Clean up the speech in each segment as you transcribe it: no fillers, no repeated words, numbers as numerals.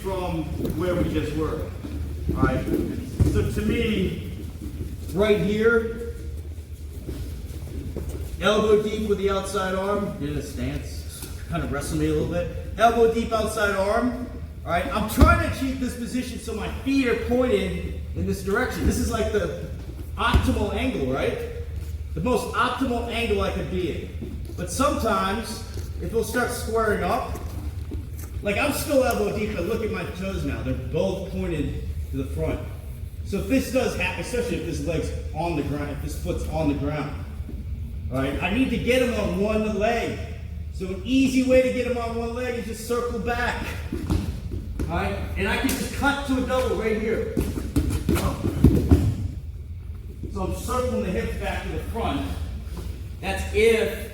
from where we just were. All right, so to me, right here, elbow deep with the outside arm, get in a stance, kind of wrestle me a little bit. Elbow deep outside arm, all right? I'm trying to achieve this position so my feet are pointed in this direction. This is like the optimal angle, right? The most optimal angle I could be in. But sometimes, if it'll start squaring up, like I'm still elbow deep, but look at my toes now. They're both pointed to the front. So if this does happen, especially if this leg's on the ground, if this foot's on the ground, all right, I need to get him on one leg. So an easy way to get him on one leg is just circle back. All right, and I can just cut to a double right here. So I'm circling the hips back to the front. That's if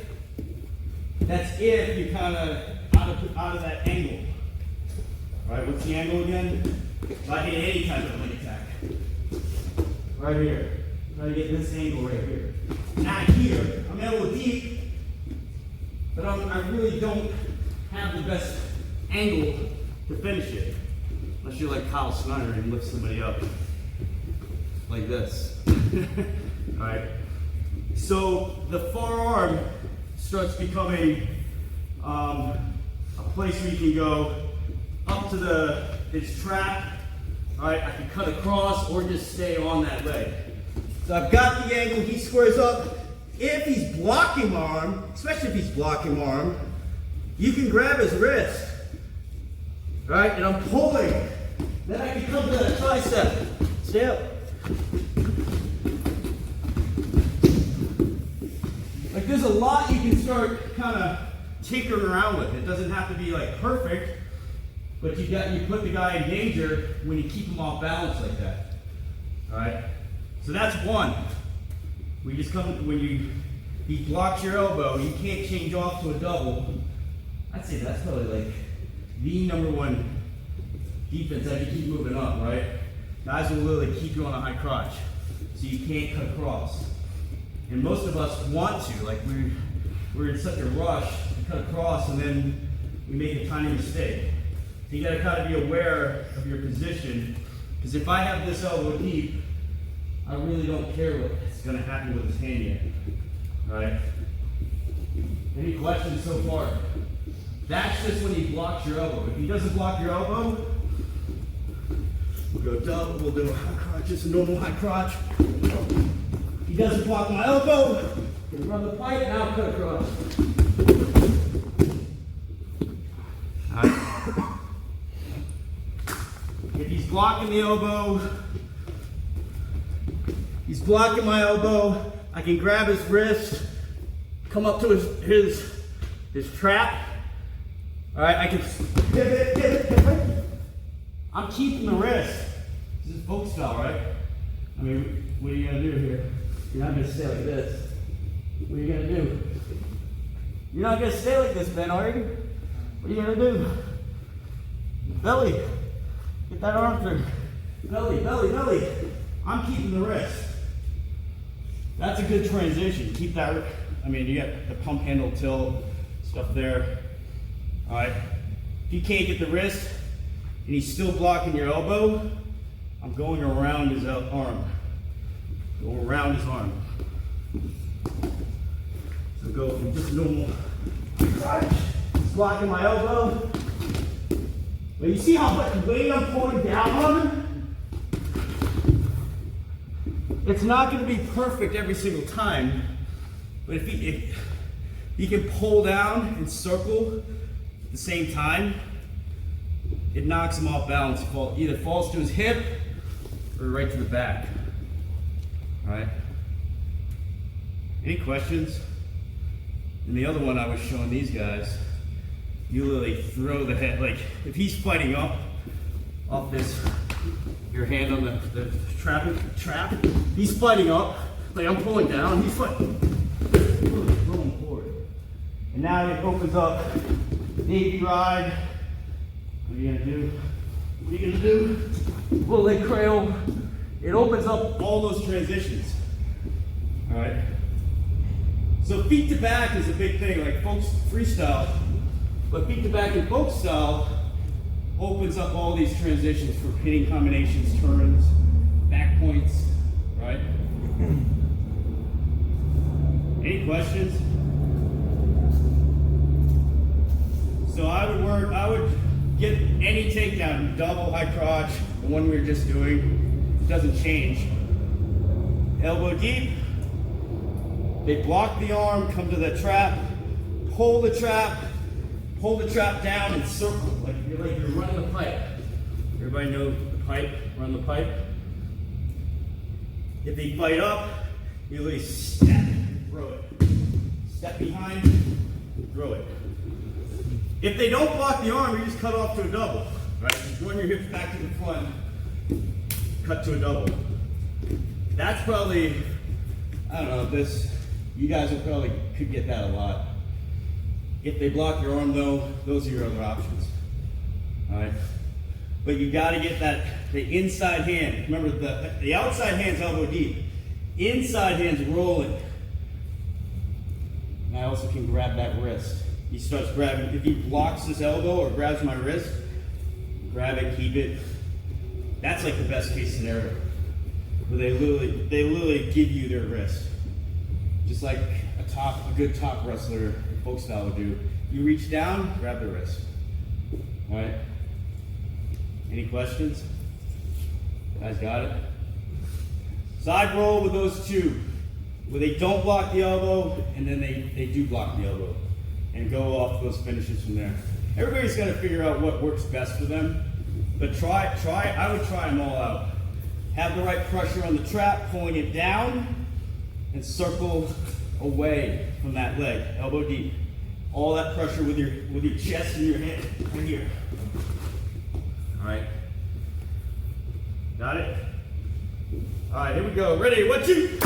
you're kind of out of that angle. All right, what's the angle again? If I hit any type of leg attack. Right here. Try to get this angle right here. Not here. I'm elbow deep, but I really don't have the best angle to finish it. Unless you're like Kyle Snyder and lift somebody up like this. All right. So the forearm starts becoming a place where you can go up to his trap. All right, I can cut across or just stay on that leg. So I've got the angle, he squares up. If he's blocking my arm, especially if he's blocking my arm, you can grab his wrist. All right, and I'm pulling. Then I can come to that tricep. Stay up. Like there's a lot you can start kind of tinkering around with. It doesn't have to be like perfect, but you put the guy in danger when you keep him off balance like that. All right, so that's one. We just come when he blocks your elbow, you can't change off to a double. I'd say that's probably like the number one defense as you keep moving up, right? Guys will literally keep you on a high crotch, so you can't cut across. And most of us want to, like we're in such a rush to cut across, and then we make a tiny mistake. So you gotta kind of be aware of your position, because if I have this elbow deep, I really don't care what's gonna happen with his hand yet. All right? Any questions so far? That's just when he blocks your elbow. If he doesn't block your elbow, we'll go double, we'll do a high crotch, just a normal high crotch. He doesn't block my elbow, we'll run the pipe, now cut across. All right. If he's blocking the elbow, he's blocking my elbow, I can grab his wrist, come up to his trap. All right, I can pivot. I'm keeping the wrist. This is folk style, right? I mean, what are you gonna do here? You're not gonna stay like this. What are you gonna do? You're not gonna stay like this, Ben, are you? What are you gonna do? Belly. Get that arm through. Belly, belly, belly. I'm keeping the wrist. That's a good transition. Keep that, I mean, you got the pump handle tilt, stuff there. All right. If you can't get the wrist and he's still blocking your elbow, I'm going around his arm. Go around his arm. So go from just normal crotch, blocking my elbow. But you see how much weight I'm pulling down on him? It's not going to be perfect every single time, but if he can pull down and circle at the same time, it knocks him off balance. Either falls to his hip or right to the back. All right. Any questions? And the other one I was showing these guys, you literally throw the head, like if he's fighting up off this, your hand on the trap, he's fighting up, like I'm pulling down, he's fighting, rolling forward. And now it opens up, Navy ride. What are you gonna do? What are you gonna do? Little leg cradle. It opens up all those transitions. All right. So feet to back is a big thing, like folks freestyle, but feet to back in folk style opens opens up all these transitions for pinning combinations, turns, back points, right? Any questions? So I would get any takedown, double, high crotch, the one we were just doing, it doesn't change. Elbow deep, they block the arm, come to the trap, pull the trap down and circle, like you're running a pipe. Everybody know the pipe, run the pipe. If they fight up, you literally step, throw it. Step behind, throw it. If they don't block the arm, you just cut off to a double, right? Just run your hips back to the front, cut to a double. That's probably, I don't know, this, you guys will probably could get that a lot. If they block your arm though, those are your other options, all right? But you gotta get the inside hand. Remember, the outside hand's elbow deep. Inside hand's rolling. And I also can grab that wrist. He starts grabbing, if he blocks this elbow or grabs my wrist, grab it, keep it. That's like the best case scenario. Where they literally give you their wrist. Just like a good top wrestler, folk style would do. You reach down, grab the wrist. All right? Any questions? Guys got it? Side roll with those two, where they don't block the elbow, and then they do block the elbow. And go off those finishes from there. Everybody's got to figure out what works best for them. But I would try them all out. Have the right pressure on the trap, pulling it down, and circle away from that leg, elbow deep. All that pressure with your chest and your head right here. All right. Got it? All right, here we go. Ready? 1, 2.